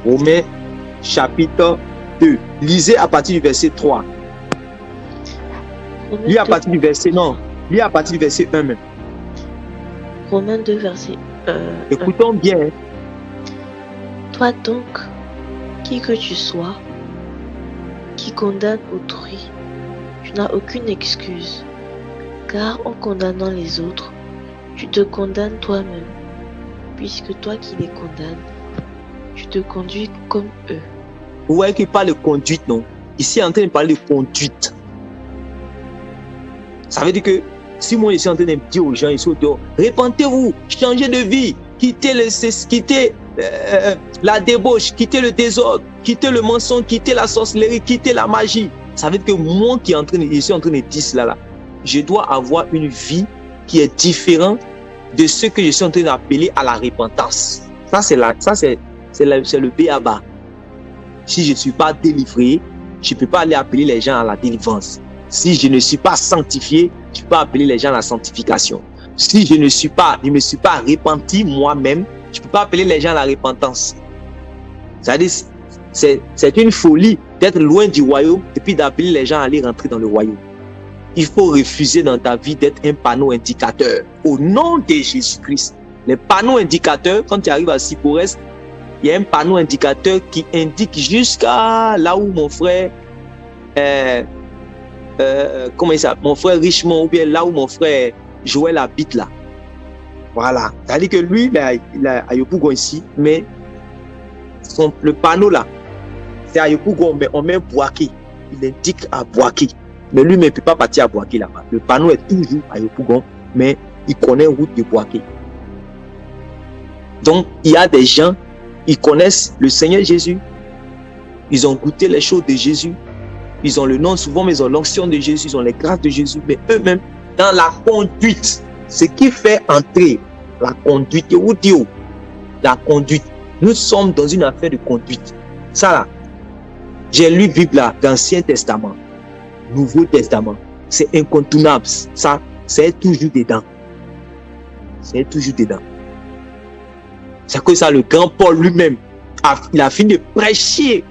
Romains chapitre 2. Lisez à partir du verset 3. Lis à partir du verset, non. Lis à partir du verset 1 même. Romains 2, verset 1. Écoutons bien. Toi donc, qui que tu sois, qui condamne autrui, tu n'as aucune excuse, car en condamnant les autres, tu te condamnes toi-même, puisque toi qui les condamnes, tu te conduis comme eux. Vous voyez qu'il parle de conduite, non? Ici, il est en train de parler de conduite. Ça veut dire que si moi, je suis en train de dire aux gens ici autour, répentez-vous, changez de vie, quittez la débauche, quittez le désordre, quittez le mensonge, quittez la sorcellerie, quittez la magie. Ça veut dire que moi qui je suis en train de dire cela, je dois avoir une vie qui est différente de ce que je suis en train d'appeler à la repentance. Ça, c'est le b.a.-ba. Si je ne suis pas délivré, je ne peux pas aller appeler les gens à la délivrance. Si je ne suis pas sanctifié, je ne peux pas appeler les gens à la sanctification. Si je ne me suis pas repenti moi-même, je ne peux pas appeler les gens à la repentance. C'est-à-dire, c'est une folie d'être loin du royaume et puis d'appeler les gens à aller rentrer dans le royaume. Il faut refuser dans ta vie d'être un panneau indicateur. Au nom de Jésus-Christ. Les panneaux indicateurs, quand tu arrives à Sipores, il y a un panneau indicateur qui indique jusqu'à là où mon frère, mon frère Richemont, ou bien là où mon frère Joël habite là. Voilà. C'est-à-dire que lui, il a Ayopougon ici, mais le panneau là, c'est Ayopougon, mais on met Boaké. Il indique à Boaké. Mais lui ne peut pas partir à Boaké là-bas. Le panneau est toujours à Ayopougon, mais il connaît route de Boaké. Donc, il y a des gens, ils connaissent le Seigneur Jésus. Ils ont goûté les choses de Jésus. Ils ont le nom souvent, mais ils ont l'onction de Jésus, ils ont les grâces de Jésus. Mais eux-mêmes, dans la conduite, ce qui fait entrer la conduite, la conduite. Nous sommes dans une affaire de conduite. Ça là, j'ai lu la Bible là, d'Ancien Testament, Nouveau Testament. C'est incontournable. Ça, c'est toujours dedans. C'est toujours dedans. C'est que ça, le grand Paul lui-même, il a fini de prêcher,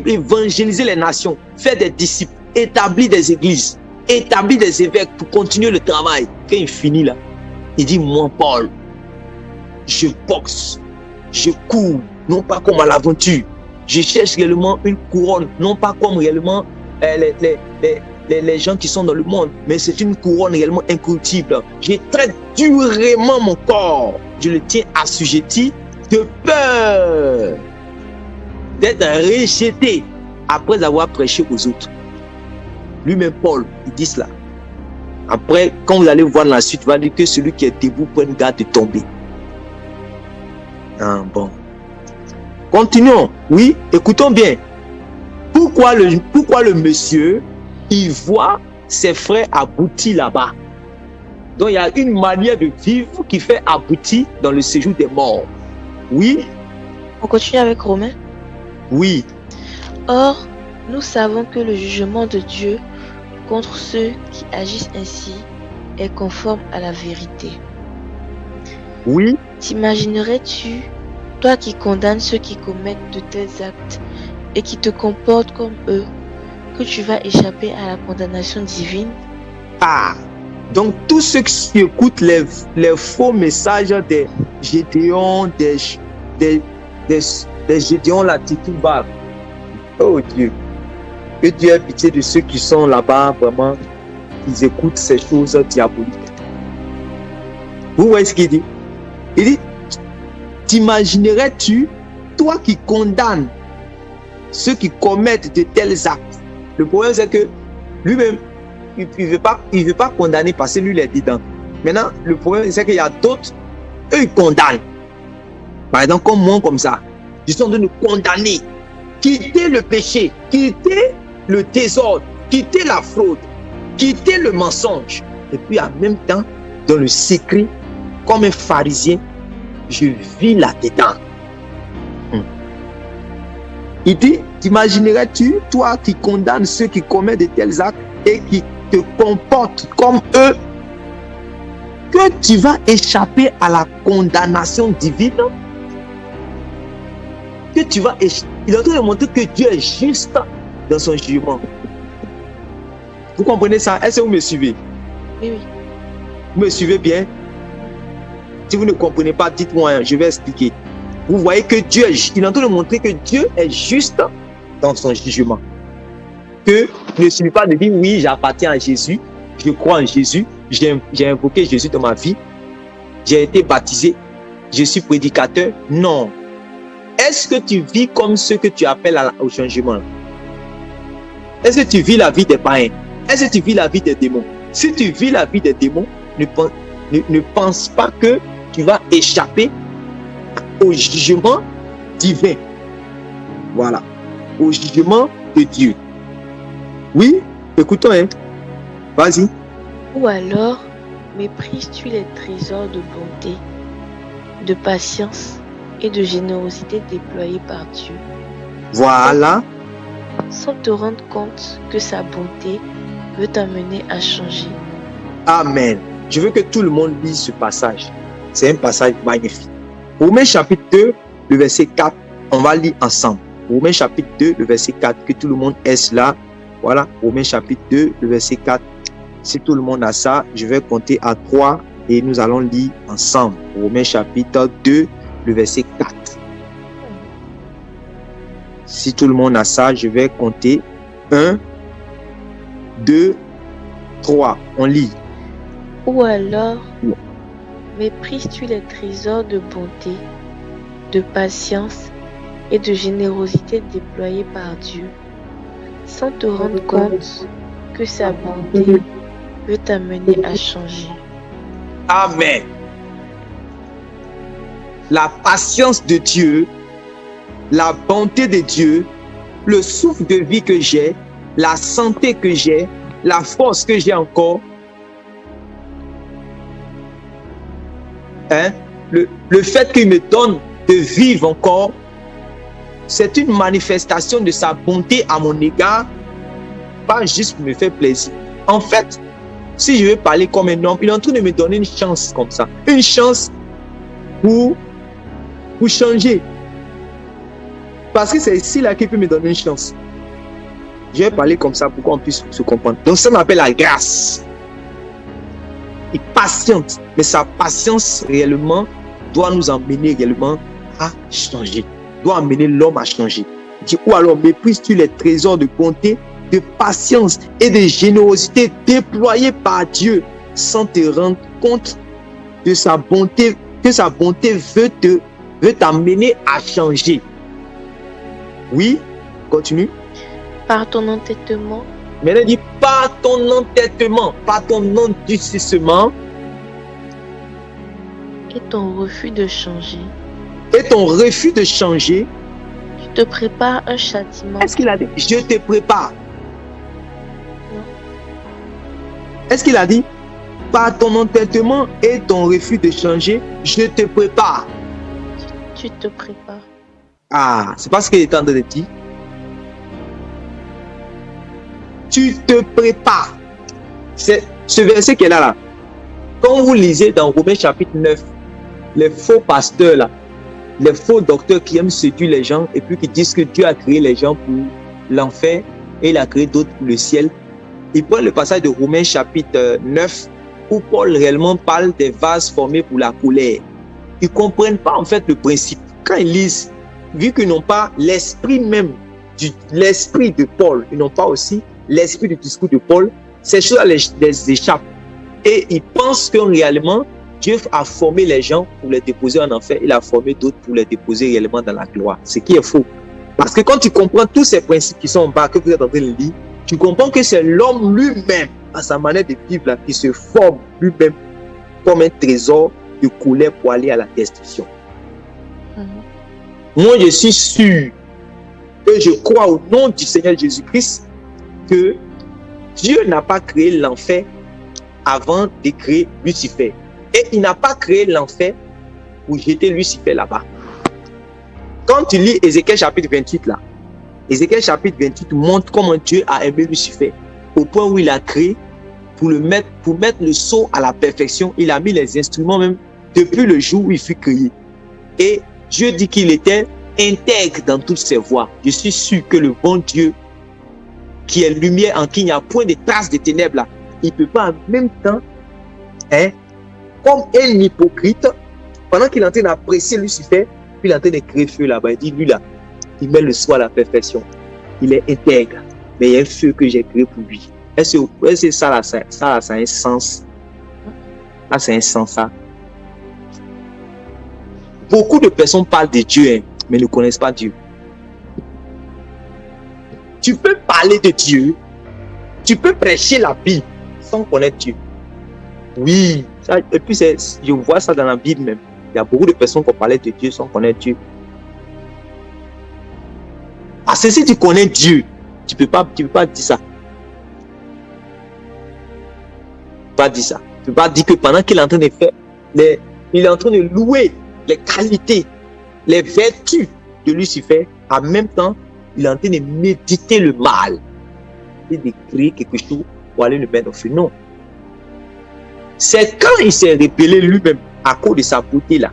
évangéliser les nations, faire des disciples, établir des églises, établir des évêques pour continuer le travail. Quand il finit là, il dit, moi Paul, je boxe, je cours, non pas comme à l'aventure. Je cherche réellement une couronne, non pas comme réellement les gens qui sont dans le monde, mais c'est une couronne réellement incorruptible. Je traite durement mon corps. Je le tiens assujetti de peur d'être rejeté après avoir prêché aux autres. Lui-même, Paul, il dit cela. Après, quand vous allez voir dans la suite, il va dire que celui qui est debout prenne garde de tomber. Ah, bon. Continuons. Oui, écoutons bien. Pourquoi le monsieur, il voit ses frères aboutir là-bas? Donc, il y a une manière de vivre qui fait aboutir dans le séjour des morts. Oui. On continue avec Romains. Oui. Or, nous savons que le jugement de Dieu contre ceux qui agissent ainsi est conforme à la vérité. Oui. T'imaginerais-tu, toi qui condamnes ceux qui commettent de tels actes et qui te comportent comme eux, que tu vas échapper à la condamnation divine? Ah, donc tous ceux qui écoutent les faux messages des Gédéon, des Gédéon la Tituba. Oh Dieu, que Dieu ait pitié de ceux qui sont là-bas, vraiment, ils écoutent ces choses diaboliques. Vous voyez ce qu'il dit? Il dit, t'imaginerais-tu, toi qui condamnes ceux qui commettent de tels actes? Le problème c'est que lui-même, il ne veut pas condamner parce que lui il est dedans. Maintenant, le problème c'est qu'il y a d'autres, eux ils condamnent. Par exemple, comme moi, comme ça, ils sont en train de condamner. Quitter le péché, quitter le désordre, quitter la fraude, quitter le mensonge. Et puis en même temps, dans le secret, comme un pharisien, je vis là-dedans. Il dit, t'imaginerais-tu, toi qui condamnes ceux qui commettent de tels actes et qui te comportent comme eux, que tu vas échapper à la condamnation divine? que tu vas échapper. Il est en train de montrer que Dieu est juste dans son jugement. Vous comprenez ça? Est-ce que vous me suivez? Oui, oui. Vous me suivez bien? Si vous ne comprenez pas, dites-moi, je vais expliquer. Vous voyez que Dieu il est en train de montrer que Dieu est juste dans son jugement. Que il ne suffit pas de dire oui, j'appartiens à Jésus, je crois en Jésus, j'ai invoqué Jésus dans ma vie, j'ai été baptisé, je suis prédicateur. Non. Est-ce que tu vis comme ce que tu appelles au changement? Est-ce que tu vis la vie des païens? Est-ce que tu vis la vie des démons? Si tu vis la vie des démons, ne pense pas que tu vas échapper au jugement divin. Voilà. Au jugement de Dieu. Oui, écoutons, hein. Vas-y. Ou alors, méprises-tu les trésors de bonté, de patience et de générosité déployés par Dieu, Voilà. sans te rendre compte que sa bonté veut t'amener à changer. Amen. Je veux que tout le monde lise ce passage. C'est un passage magnifique. Romains chapitre 2, le verset 4, on va lire ensemble. Romains chapitre 2, le verset 4, que tout le monde est là. Voilà, Romains chapitre 2, le verset 4. Si tout le monde a ça, je vais compter à 3 et nous allons lire ensemble. Romains chapitre 2, le verset 4. Si tout le monde a ça, je vais compter 1, 2, 3. On lit. Ou alors, méprises-tu les trésors de bonté, de patience et de générosité déployés par Dieu, sans te rendre compte que sa bonté veut t'amener à changer. Amen. La patience de Dieu, la bonté de Dieu, le souffle de vie que j'ai, la santé que j'ai, la force que j'ai encore, le fait qu'il me donne de vivre encore, c'est une manifestation de sa bonté à mon égard, pas juste pour me faire plaisir. En fait, si je veux parler comme un homme, il est en train de me donner une chance comme ça, une chance pour changer. Parce que c'est ici là qu'il peut me donner une chance. Je vais parler comme ça pour qu'on puisse se comprendre. Donc ça m'appelle la grâce. Il patiente, mais sa patience réellement doit nous emmener réellement à changer, doit amener l'homme à changer. Il dit, ou alors méprises-tu les trésors de bonté, de patience et de générosité déployés par Dieu sans te rendre compte de sa bonté, que sa bonté veut t'amener à changer. Oui, continue. Par ton entêtement, Maintenant, il dit, par ton entêtement, par ton endurcissement et ton refus de changer, et ton refus de changer, tu te prépares un châtiment. est-ce qu'il a dit, je te prépare? Non. Est-ce qu'il a dit, par ton entêtement et ton refus de changer, je te prépare? Tu te prépares. Ah, c'est pas ce qu'il est en train de dire. Tu te prépares. C'est ce verset qui est là. Quand vous lisez dans Romains chapitre 9, les faux pasteurs là, les faux docteurs qui aiment séduire les gens et puis qui disent que Dieu a créé les gens pour l'enfer et il a créé d'autres pour le ciel. Ils prennent le passage de Romains chapitre 9 où Paul réellement parle des vases formés pour la colère. Ils ne comprennent pas en fait le principe. Quand ils lisent, vu qu'ils n'ont pas l'esprit même, l'esprit de Paul, ils n'ont pas aussi l'esprit du discours de Paul, ces choses les échappent. Et ils pensent que réellement, Dieu a formé les gens pour les déposer en enfer, il a formé d'autres pour les déposer réellement dans la gloire. Ce qui est faux. Parce que quand tu comprends tous ces principes qui sont en bas, que vous êtes en train de lire, tu comprends que c'est l'homme lui-même, à sa manière de vivre là, qui se forme lui-même comme un trésor de colère pour aller à la destruction. Moi, je suis sûr que je crois au nom du Seigneur Jésus-Christ que Dieu n'a pas créé l'enfer avant de créer Lucifer. Et il n'a pas créé l'enfer pour jeter Lucifer là-bas. Quand tu lis Ézéchiel chapitre 28 là, Ézéchiel chapitre 28 montre comment Dieu a aimé Lucifer au point où il a créé pour mettre le sceau à la perfection. Il a mis les instruments même depuis le jour où il fut créé. Et Dieu dit qu'il était intègre dans toutes ses voies. Je suis sûr que le bon Dieu, qui est lumière en qui il n'y a point de traces de ténèbres, là, il ne peut pas en même temps, comme un hypocrite, pendant qu'il est en train d'apprécier Lucifer, puis il est en train de créer feu là-bas. Il dit, lui là, il met le soi à la perfection. Il est intègre. Mais il y a un feu que j'ai créé pour lui. Est-ce que ça là, ça a un sens? Là, c'est un sens, ça. Beaucoup de personnes parlent de Dieu, mais ne connaissent pas Dieu. Tu peux parler de Dieu, tu peux prêcher la Bible sans connaître Dieu. Oui, ça, et puis je vois ça dans la Bible même. Il y a beaucoup de personnes qui ont parlé de Dieu sans connaître Dieu. Parce que si tu connais Dieu, tu peux pas dire ça. Tu peux pas dire ça. Tu peux pas dire que pendant qu'il est en train de faire, il est en train de louer les qualités, les vertus de Lucifer, en même temps, il est en train de méditer le mal et de créer quelque chose pour aller le mettre au feu. Non. C'est quand il s'est rébellé lui-même à cause de sa beauté là.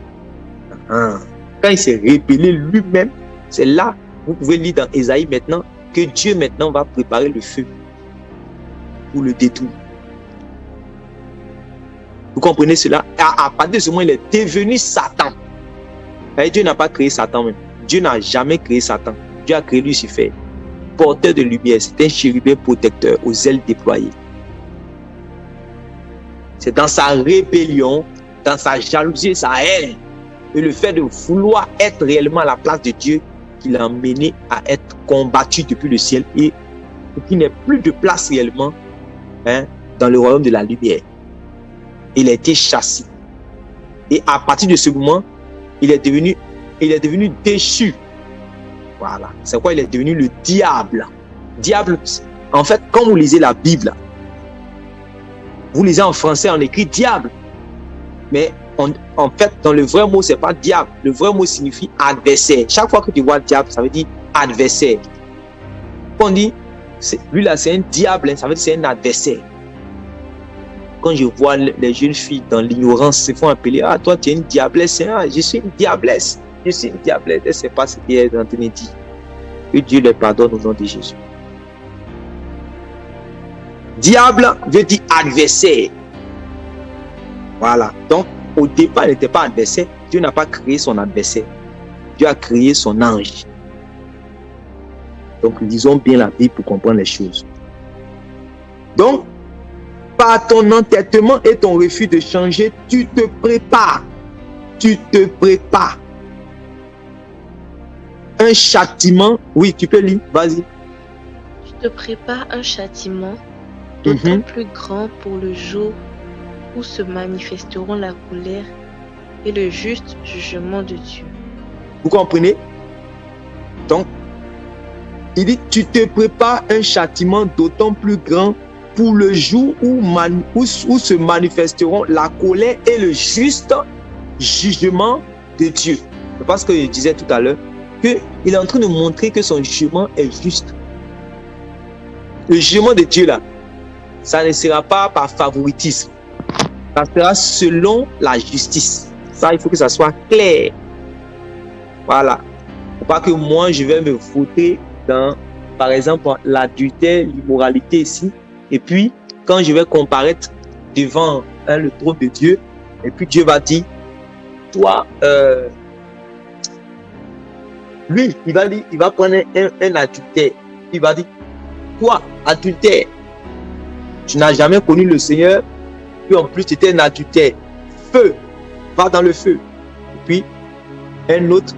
Quand il s'est rébellé lui-même, c'est là, vous pouvez lire dans Ésaïe maintenant, que Dieu maintenant va préparer le feu pour le détruire. Vous comprenez cela? À partir de ce moment, il est devenu Satan. Et Dieu n'a pas créé Satan même. Dieu n'a jamais créé Satan. Dieu a créé Lucifer, porteur de lumière. C'est un chérubin protecteur aux ailes déployées. C'est dans sa rébellion, dans sa jalousie et sa haine, et le fait de vouloir être réellement à la place de Dieu, qu'il a mené à être combattu depuis le ciel et qu'il n'ait plus de place réellement dans le royaume de la lumière. Il a été chassé. Et à partir de ce moment, il est devenu déchu. Voilà. C'est quoi? Il est devenu le diable. Diable, en fait, quand vous lisez la Bible, vous lisez en français, on écrit diable. Mais en fait, dans le vrai mot, c'est pas diable. Le vrai mot signifie adversaire. Chaque fois que tu vois diable, ça veut dire adversaire. Quand on dit, lui là, c'est un diable, ça veut dire c'est un adversaire. Quand je vois les jeunes filles dans l'ignorance se font appeler, ah, toi, tu es une diablesse. Ah, je suis une diablesse. Je suis une diablesse. Elle ne sait pas ce qu'elle est en train de dire. Que Dieu les pardonne au nom de Jésus. Diable veut dire adversaire. Voilà. Donc, au départ, il n'était pas adversaire. Dieu n'a pas créé son adversaire. Dieu a créé son ange. Donc, lisons bien la Bible pour comprendre les choses. Donc, par ton entêtement et ton refus de changer, tu te prépares. Tu te prépares. Un châtiment. Oui, tu peux lire. Vas-y. Tu te prépares un châtiment d'autant plus grand pour le jour où se manifesteront la colère et le juste jugement de Dieu. Vous comprenez? Donc, il dit, tu te prépares un châtiment d'autant plus grand pour le jour où se manifesteront la colère et le juste jugement de Dieu. C'est parce que je disais tout à l'heure qu'il est en train de montrer que son jugement est juste. Le jugement de Dieu là, ça ne sera pas par favoritisme. Ça sera selon la justice. Ça, il faut que ça soit clair. Voilà. Il ne faut pas que moi, je vais me voter dans, par exemple, l'adultère, l'immoralité ici. Et puis, quand je vais comparaître devant le trône de Dieu, et puis Dieu va dire, toi, lui, il va prendre un adultère. Il va dire, toi, adultère, tu n'as jamais connu le Seigneur, puis en plus tu étais un adultère. Feu, va dans le feu. Et puis, un autre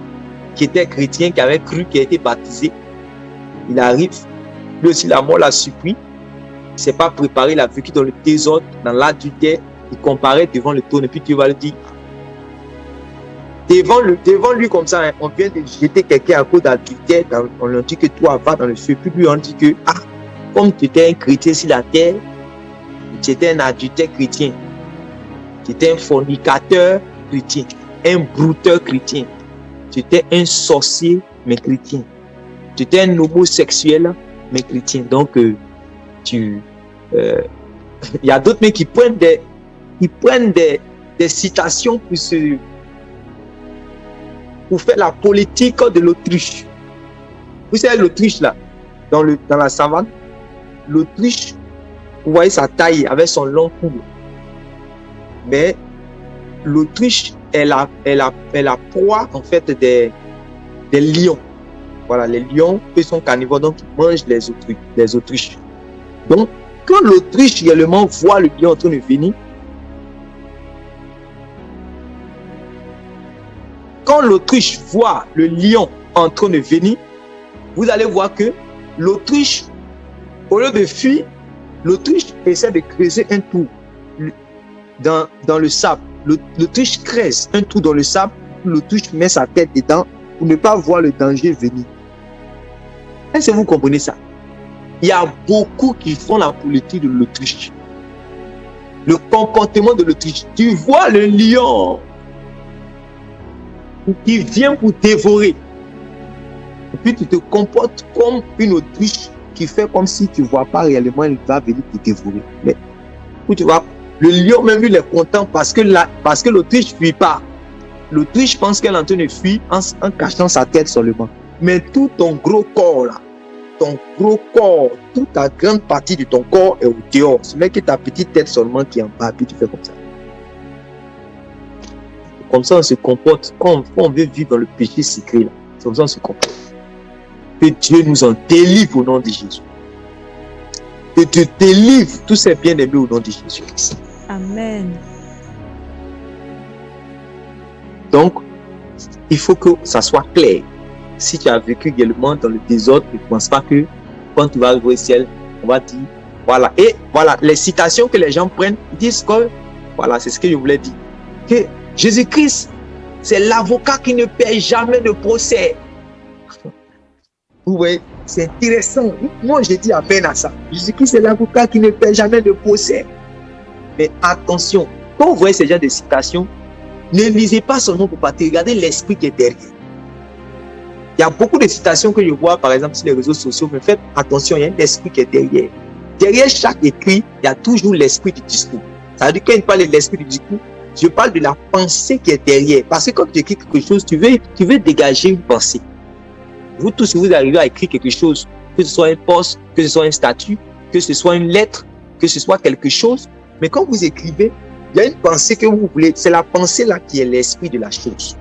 qui était chrétien, qui avait cru, qui a été baptisé, il arrive, lui aussi la mort l'a surpris. Il ne s'est pas préparé, il a vécu dans le désordre, dans l'adultère, il comparait devant le trône, et puis Dieu va le dire, devant lui comme ça, on vient de jeter quelqu'un à cause d'adultère, on lui dit que toi va dans le feu, puis lui on dit que, comme tu étais un chrétien sur la terre, tu étais un adultère chrétien, tu étais un fornicateur chrétien, un brouteur chrétien, tu étais un sorcier mais chrétien, tu étais un homosexuel mais chrétien. Donc il y a d'autres mecs qui prennent des citations pour faire la politique de l'autruche. Vous savez l'autruche là, dans la savane, l'autruche, vous voyez sa taille avec son long cou. Mais l'autruche est la proie en fait des lions. Voilà, les lions, ils sont carnivores, donc ils mangent les autruches. Donc, quand l'autruche également voit le lion en train de venir, quand l'autruche voit le lion en train de venir, vous allez voir que l'autruche, au lieu de fuir, l'autruche essaie de creuser un trou dans le sable. L'autruche creuse un trou dans le sable, l'autruche met sa tête dedans pour ne pas voir le danger venir. Est-ce que vous comprenez ça? Il y a beaucoup qui font la politique de l'autruche. Le comportement de l'autruche. Tu vois le lion qui vient pour dévorer. Et puis tu te comportes comme une autruche qui fait comme si tu ne vois pas réellement, il va venir te dévorer. Mais tu vois, le lion même il est content parce que l'autruche ne fuit pas. L'autruche pense qu'elle est en train de fuir en cachant sa tête seulement. Mais tout ton gros corps là, toute ta grande partie de ton corps est au dehors. Ce n'est que ta petite tête seulement qui est en bas, puis tu fais comme ça. Comme ça on se comporte, quand on veut vivre dans le péché secret là, c'est comme ça on se comporte. Que Dieu nous en délivre au nom de Jésus. Que Dieu délivre tous ces bien-aimés au nom de Jésus. Amen. Donc, il faut que ça soit clair. Si tu as vécu également dans le désordre, ne pense pas que quand tu vas arriver au ciel, on va dire, voilà. Et voilà, les citations que les gens prennent, ils disent que, voilà, c'est ce que je voulais dire. Que Jésus-Christ, c'est l'avocat qui ne paie jamais de procès. Vous voyez, c'est intéressant. Moi, je dis à peine à ça. Jésus-Christ, c'est l'avocat qui ne paie jamais de procès. Mais attention, quand vous voyez ce genre de citations, ne lisez pas seulement pour partir, regardez l'esprit qui est derrière. Il y a beaucoup de citations que je vois, par exemple, sur les réseaux sociaux, mais faites attention, il y a un esprit qui est derrière. Derrière chaque écrit, il y a toujours l'esprit du discours. Ça veut dire que quand je parle de l'esprit du discours, je parle de la pensée qui est derrière. Parce que quand tu écris quelque chose, tu veux dégager une pensée. Vous tous, si vous arrivez à écrire quelque chose, que ce soit un poste, que ce soit un statut, que ce soit une lettre, que ce soit quelque chose, mais quand vous écrivez, il y a une pensée que vous voulez. C'est la pensée là qui est l'esprit de la chose.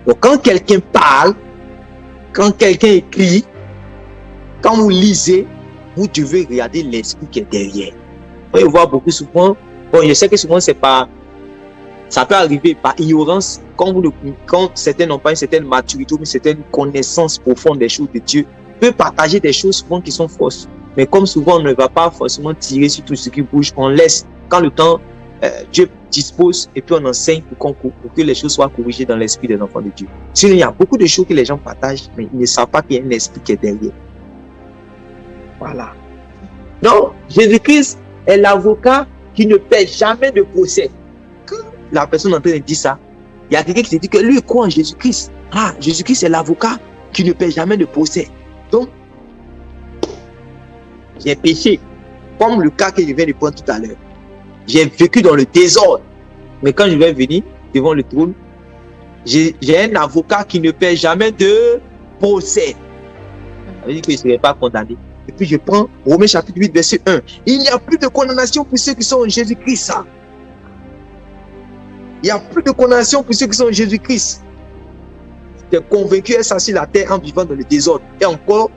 Donc quand quelqu'un parle, quand quelqu'un écrit, quand vous lisez, vous devez regarder l'esprit qui est derrière. On peut voir beaucoup souvent, bon, je sais que souvent c'est pas, ça peut arriver par ignorance, quand certains n'ont pas une certaine maturité, une certaine connaissance profonde des choses de Dieu, peut partager des choses souvent qui sont fausses. Mais comme souvent on ne va pas forcément tirer sur tout ce qui bouge, on laisse, quand le temps, Dieu dispose et puis on enseigne pour que les choses soient corrigées dans l'esprit des enfants de Dieu. Sinon, il y a beaucoup de choses que les gens partagent, mais ils ne savent pas qu'il y a un esprit qui est derrière. Voilà. Donc, Jésus-Christ est l'avocat qui ne paie jamais de procès. Quand la personne est en train de dire ça, il y a quelqu'un qui te dit que lui il croit en Jésus-Christ. Ah, Jésus-Christ est l'avocat qui ne paie jamais de procès. Donc, j'ai péché, comme le cas que je viens de prendre tout à l'heure. J'ai vécu dans le désordre. Mais quand je vais venir devant le trône, j'ai un avocat qui ne paie jamais de procès. Ça veut dire que je ne serai pas condamné. Et puis je prends Romains chapitre 8, verset 1. Il n'y a plus de condamnation pour ceux qui sont en Jésus-Christ. Il n'y a plus de condamnation pour ceux qui sont en Jésus-Christ. Tu es convaincu d'être assis sur la terre en vivant dans le désordre. Et encore,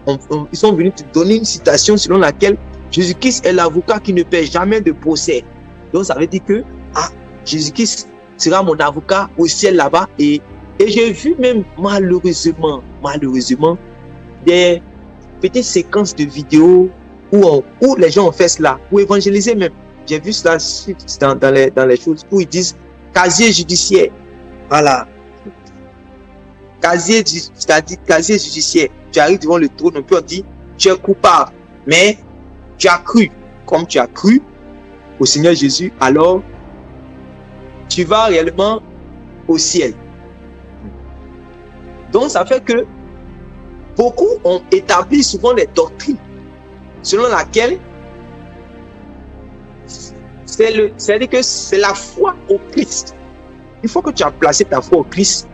ils sont venus te donner une citation selon laquelle Jésus-Christ est l'avocat qui ne paie jamais de procès. Donc ça veut dire que Jésus-Christ sera mon avocat au ciel là-bas. Et j'ai vu même malheureusement, des petites séquences de vidéos où les gens ont fait cela, pour évangéliser même. J'ai vu cela dans les choses où ils disent casier judiciaire. Voilà. Casier judiciaire. Tu arrives devant le trône, on peut dire tu es coupable, mais tu as cru. Comme tu as cru au Seigneur Jésus, alors tu vas réellement au ciel. Donc ça fait que beaucoup ont établi souvent des doctrines selon laquelle c'est-à-dire que c'est la foi au Christ Une fois que tu as placé ta foi au Christ,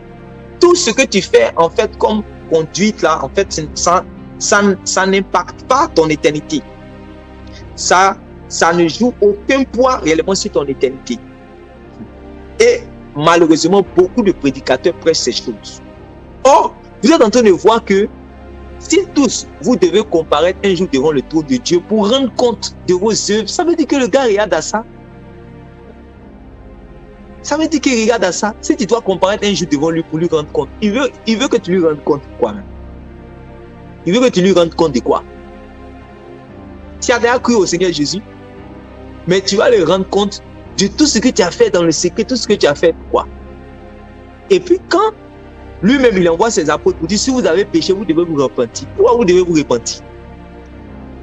tout ce que tu fais, en fait, comme conduite, là, en fait, ça n'impacte pas ton éternité. Ça ne joue aucun poids réellement sur ton éternité. Et malheureusement, beaucoup de prédicateurs prêchent ces choses. Or, vous êtes en train de voir que si tous, vous devez comparaître un jour devant le trône de Dieu pour rendre compte de vos œuvres, ça veut dire que le gars regarde à ça. Ça veut dire qu'il regarde à ça. Si tu dois comparaître un jour devant lui pour lui rendre compte, il veut que tu lui rendes compte de quoi même? Il veut que tu lui rendes compte de quoi? Tu as déjà cru au Seigneur Jésus, mais tu vas lui rendre compte de tout ce que tu as fait dans le secret, tout ce que tu as fait, quoi. Et puis quand lui-même, il envoie ses apôtres pour dire, si vous avez péché, vous devez vous repentir. Pourquoi vous devez vous repentir?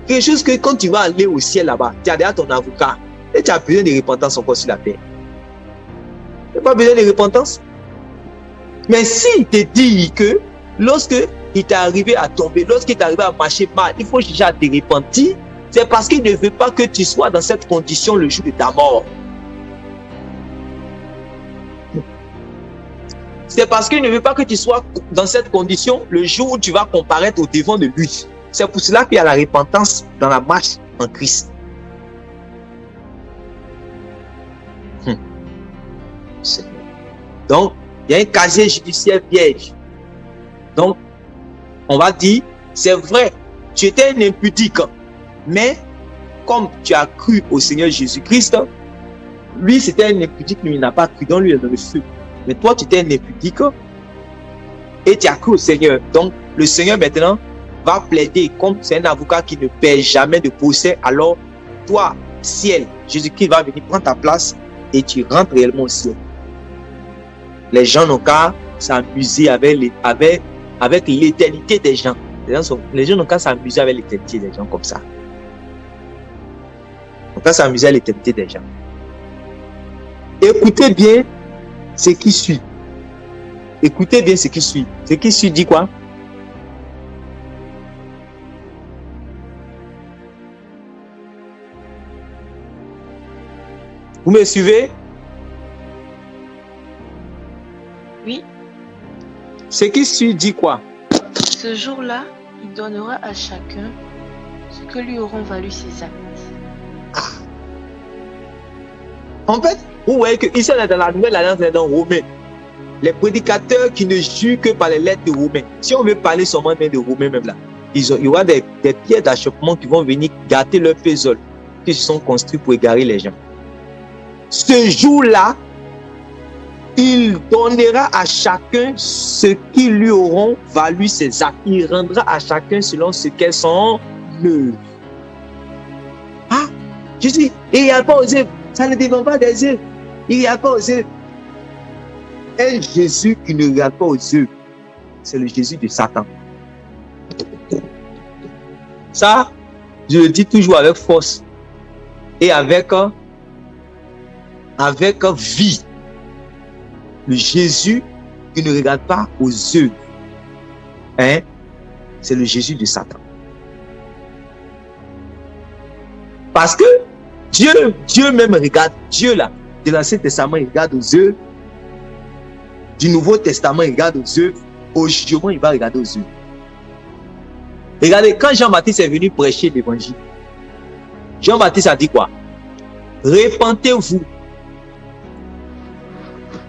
Quelque chose que quand tu vas aller au ciel là-bas, tu as déjà ton avocat et tu as besoin de repentance encore sur la terre. Tu n'as pas besoin de repentance. Mais s'il te dit que lorsque il t'est arrivé à tomber, lorsqu'il t'est arrivé à marcher mal, il faut déjà te repentir, c'est parce qu'il ne veut pas que tu sois dans cette condition le jour de ta mort. C'est parce qu'il ne veut pas que tu sois dans cette condition le jour où tu vas comparaître au devant de lui. C'est pour cela qu'il y a la repentance dans la marche en Christ. Donc, il y a un casier judiciaire vierge. Donc, on va dire, c'est vrai, tu étais un impudique, mais comme tu as cru au Seigneur Jésus-Christ, lui c'était un impudique, mais il n'a pas cru dans lui, dans le feu. Mais toi, tu étais un impudique et tu as cru au Seigneur. Donc, le Seigneur maintenant va plaider comme c'est un avocat qui ne paie jamais de procès. Alors, toi, ciel, Jésus-Christ va venir prendre ta place et tu rentres réellement au ciel. Les gens n'ont qu'à s'amuser avec l'éternité des gens. Les gens n'ont qu'à s'amuser avec l'éternité des gens comme ça. Ils n'ont qu'à s'amuser avec l'éternité des gens. Écoutez bien ce qui suit. Écoutez bien ce qui suit. Ce qui suit dit quoi? Vous me suivez? Oui. Ce qui suit dit quoi? Ce jour-là, il donnera à chacun ce que lui auront valu ses actes. En fait, vous voyez que ici on est dans la nouvelle alliance, on est dans Romains. Les prédicateurs qui ne jurent que par les lettres de Romains. Si on veut parler seulement de Romains même là, il y aura des pierres d'achoppement qui vont venir gâter leur faisol, qui se sont construits pour égarer les gens. Ce jour-là, il donnera à chacun ce qui lui auront valu ses actes. Il rendra à chacun selon ce qu'est son œuvre. Ah, je dis, il n'y a pas aux œuvres. Ça ne dépend pas des œuvres. Il n'y a pas aux œuvres. Un Jésus qui ne regarde pas aux œuvres, c'est le Jésus de Satan. Ça, je le dis toujours avec force et avec vie. Le Jésus qui ne regarde pas aux œuvres, hein, c'est le Jésus de Satan. Parce que Dieu même regarde, Dieu là, de l'Ancien Testament, il regarde aux œuvres. Du Nouveau Testament, il regarde aux œuvres. Au jugement, il va regarder aux œuvres. Regardez, quand Jean-Baptiste est venu prêcher l'évangile, Jean-Baptiste a dit quoi? Repentez-vous.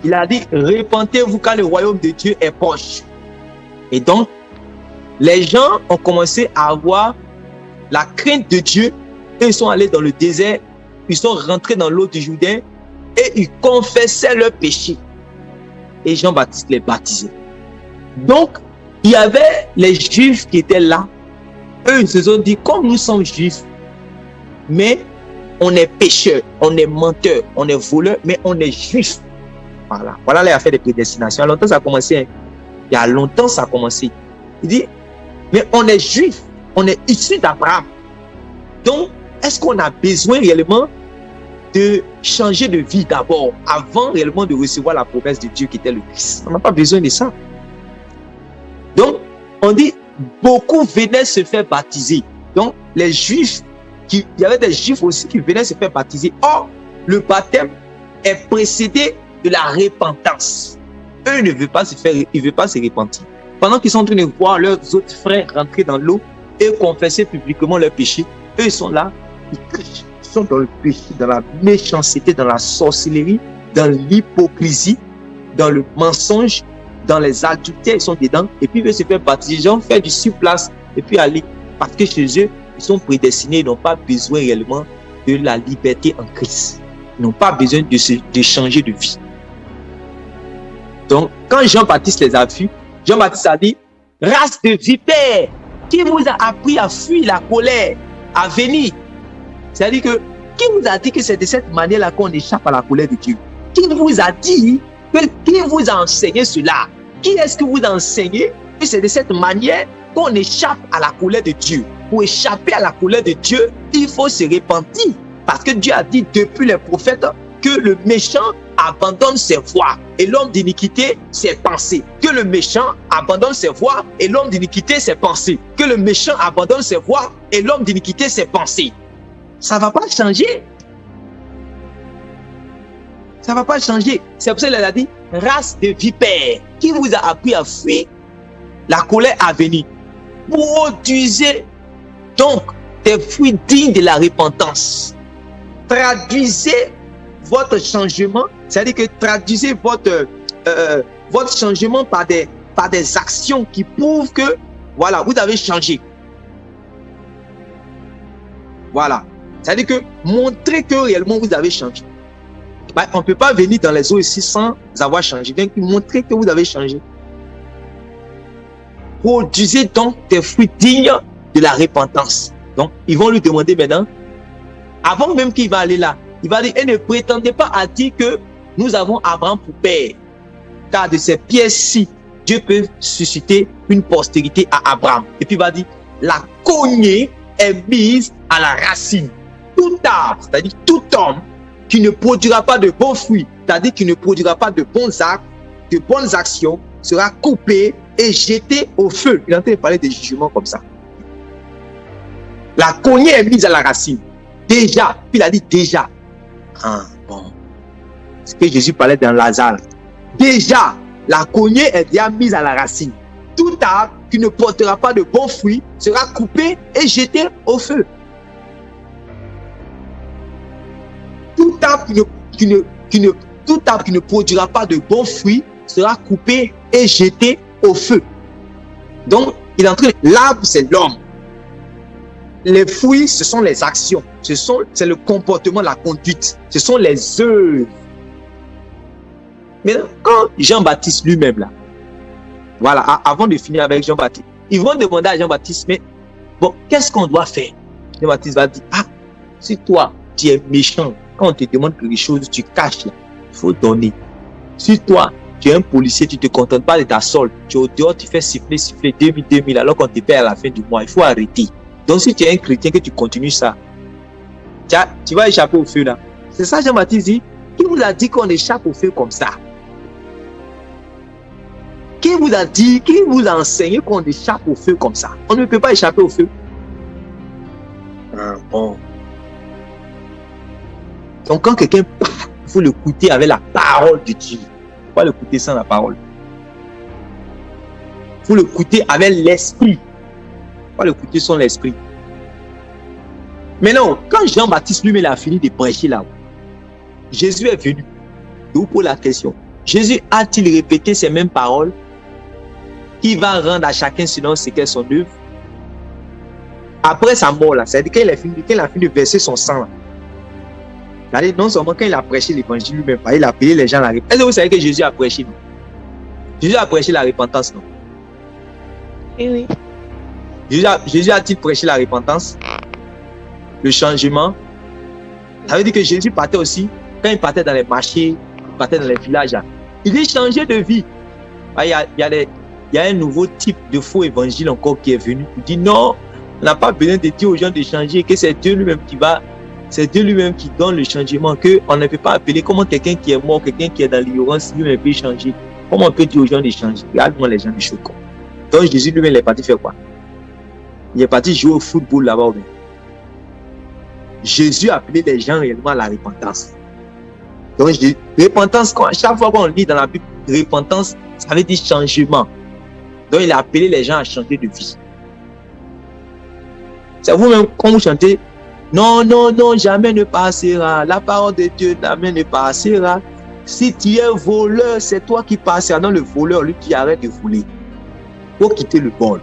Il a dit, repentez-vous car le royaume de Dieu est proche. Et donc, les gens ont commencé à avoir la crainte de Dieu. Et ils sont allés dans le désert, ils sont rentrés dans l'eau du Jourdain et ils confessaient leurs péchés. Et Jean-Baptiste les baptisait. Donc, il y avait les Juifs qui étaient là. Eux, ils se sont dit, comme nous sommes Juifs, mais on est pécheurs, on est menteurs, on est voleurs, mais on est Juifs. Voilà les affaires de prédestination. Il y a longtemps, ça a commencé. Il y a longtemps, ça a commencé. Il dit, mais on est Juifs, on est issus d'Abraham. Donc, est-ce qu'on a besoin réellement de changer de vie d'abord, avant réellement de recevoir la promesse de Dieu qui était le Christ? On n'a pas besoin de ça. Donc, on dit, beaucoup venaient se faire baptiser. Donc, les Juifs, il y avait des Juifs aussi qui venaient se faire baptiser. Or, le baptême est précédé de la repentance. Eux ne veulent pas se faire, ils ne veulent pas se repentir. Pendant qu'ils sont en train de voir leurs autres frères rentrer dans l'eau et confesser publiquement leurs péchés, eux ils sont là, ils crachent, ils sont dans le péché, dans la méchanceté, dans la sorcellerie, dans l'hypocrisie, dans le mensonge, dans les adultères, ils sont dedans, et puis ils veulent se faire baptiser, ils vont faire du sur-place, et puis aller, parce que chez eux, ils sont prédestinés, ils n'ont pas besoin réellement de la liberté en Christ. Ils n'ont pas besoin de changer de vie. Donc, quand Jean-Baptiste les a vus, Jean-Baptiste a dit, race de vipères, qui vous a appris à fuir la colère, à venir? C'est-à-dire que, qui vous a dit que c'est de cette manière-là qu'on échappe à la colère de Dieu? Qui vous a dit, qui vous a enseigné cela? Qui est-ce que vous enseignez que c'est de cette manière qu'on échappe à la colère de Dieu? Pour échapper à la colère de Dieu, il faut se repentir. Parce que Dieu a dit depuis les prophètes que le méchant abandonne ses voies et l'homme d'iniquité ses pensées. Que le méchant abandonne ses voies et l'homme d'iniquité ses pensées. Que le méchant abandonne ses voies et l'homme d'iniquité ses pensées. Ça ne va pas changer. Ça ne va pas changer. C'est pour ça qu'il a dit, race de vipères, qui vous a appris à fuir la colère à venir. Produisez donc des fruits dignes de la repentance. Traduisez votre changement, c'est-à-dire que traduisez votre changement par des actions qui prouvent que, voilà, vous avez changé. Voilà. C'est-à-dire que montrez que réellement vous avez changé. On ne peut pas venir dans les eaux ici sans avoir changé. Donc, montrez que vous avez changé. Produisez donc des fruits dignes de la repentance. Donc, ils vont lui demander maintenant, avant même qu'il va aller là, il va dire, et ne prétendez pas à dire que nous avons Abraham pour père. Car de ces pièces-ci, Dieu peut susciter une postérité à Abraham. Et puis il va dire, la cognée est mise à la racine. Tout arbre, c'est-à-dire tout homme qui ne produira pas de bons fruits, c'est-à-dire qui ne produira pas de bons actes, de bonnes actions, sera coupé et jeté au feu. Il est en train de parler de jugements comme ça. La cognée est mise à la racine. Déjà, puis il a dit déjà. Ah, bon. Ce que Jésus parlait dans Lazare. Déjà, la cognée est déjà mise à la racine. Tout arbre qui ne portera pas de bons fruits sera coupé et jeté au feu. Tout arbre qui ne produira pas de bons fruits sera coupé et jeté au feu. Donc, il est en train de... L'arbre, c'est l'homme. Les fruits, ce sont les actions. C'est le comportement, la conduite. Ce sont les œuvres. Mais quand Jean-Baptiste lui-même, là, voilà, avant de finir avec Jean-Baptiste, ils vont demander à Jean-Baptiste, mais bon, qu'est-ce qu'on doit faire? Jean-Baptiste va dire, ah, si toi, tu es méchant, quand on te demande quelque chose, tu caches là. Il faut donner. Si toi, tu es un policier, tu ne te contentes pas de ta solde, tu es au dehors, tu fais siffler 2000, alors qu'on te paie à la fin du mois, il faut arrêter. Donc si tu es un chrétien, que tu continues ça, tu vas échapper au feu là. C'est ça Jean-Baptiste dit. Qui vous a dit qu'on échappe au feu comme ça? Qui vous a dit, qui vous a enseigné qu'on échappe au feu comme ça? On ne peut pas échapper au feu. Ah, bon. Donc quand quelqu'un, il faut l'écouter avec la parole de Dieu. Il ne faut pas l'écouter sans la parole. Il faut l'écouter avec l'esprit. Il ne faut pas l'écouter sans l'esprit. Mais non, quand Jean-Baptiste lui-même a fini de prêcher là, Jésus est venu. Je vous pose la question. Jésus a-t-il répété ces mêmes paroles qui va rendre à chacun selon ce qu'est son œuvre? Après sa mort là, c'est-à-dire qu'il a fini de verser son sang là. C'est-à-dire, non seulement quand il a prêché l'évangile lui-même, il a appelé les gens à la repentance. Est-ce que vous savez que Jésus a prêché? Non? Jésus a prêché la repentance, non? Oui. Jésus a-t-il prêché la repentance? Le changement? Ça veut dire que Jésus partait aussi, quand il partait dans les marchés, il partait dans les villages, là, il dit changer de vie. Il y a un nouveau type de faux évangile encore qui est venu pour dire non, on n'a pas besoin de dire aux gens de changer, que c'est Dieu lui-même qui va, c'est Dieu lui-même qui donne le changement, qu'on ne peut pas appeler comment quelqu'un qui est mort, quelqu'un qui est dans l'ignorance, lui-même peut changer. Comment on peut dire aux gens de changer? Regarde-moi les gens du Chocon. Donc Jésus lui-même est parti faire quoi? Il est parti jouer au football là-bas. Jésus a appelé les gens réellement à la repentance. Donc, repentance, chaque fois qu'on lit dans la Bible, repentance, ça veut dire changement. Donc, il a appelé les gens à changer de vie. C'est vous-même, quand vous chantez, non, non, non, jamais ne passera. La parole de Dieu, jamais ne passera. Si tu es voleur, c'est toi qui passeras. Non, le voleur, lui qui arrête de voler. Il faut quitter le vol.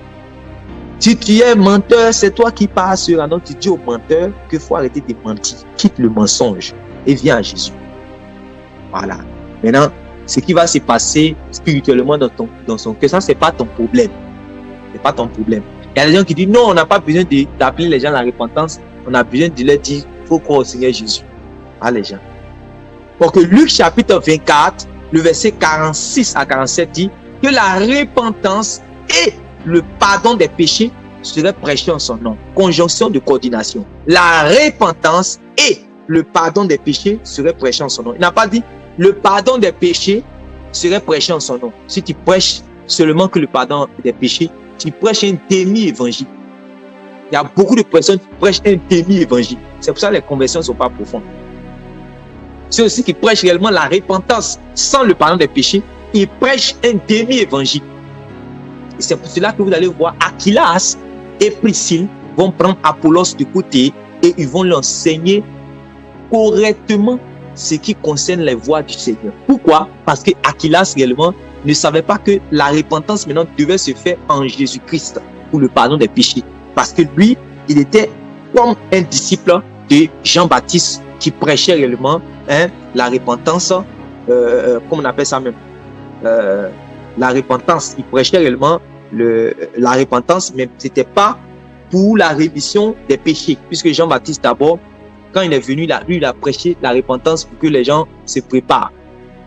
Si tu es menteur, c'est toi qui passeras. Donc, tu dis au menteur qu'il faut arrêter de mentir. Quitte le mensonge et viens à Jésus. Voilà. Maintenant, ce qui va se passer spirituellement dans son cœur, ça, c'est pas ton problème. C'est pas ton problème. Il y a des gens qui disent non, on n'a pas besoin d'appeler les gens à la repentance. On a besoin de leur dire, il faut croire au Seigneur Jésus. Ah, les gens. Pour que Luc chapitre 24, le verset 46 à 47 dit que la repentance et le pardon des péchés seraient prêchés en son nom. Conjonction de coordination. La repentance et le pardon des péchés seraient prêchés en son nom. Il n'a pas dit le pardon des péchés serait prêché en son nom. Si tu prêches seulement que le pardon des péchés, tu prêches un demi-évangile. Il y a beaucoup de personnes qui prêchent un demi-évangile. C'est pour ça que les conversions ne sont pas profondes. Ceux aussi qui prêchent réellement la repentance sans le pardon des péchés, ils prêchent un demi-évangile. Et c'est pour cela que vous allez voir Aquilas et Priscille vont prendre Apollos de côté et ils vont l'enseigner correctement ce qui concerne les voies du Seigneur. Pourquoi? Parce que Aquilas réellement ne savait pas que la repentance maintenant devait se faire en Jésus-Christ pour le pardon des péchés. Parce que lui, il était comme un disciple de Jean-Baptiste qui prêchait réellement la repentance, comme on appelle ça même, la repentance. Il prêchait réellement la repentance, mais ce n'était pas pour la rémission des péchés. Puisque Jean-Baptiste d'abord, quand il est venu, lui, il a prêché la repentance pour que les gens se préparent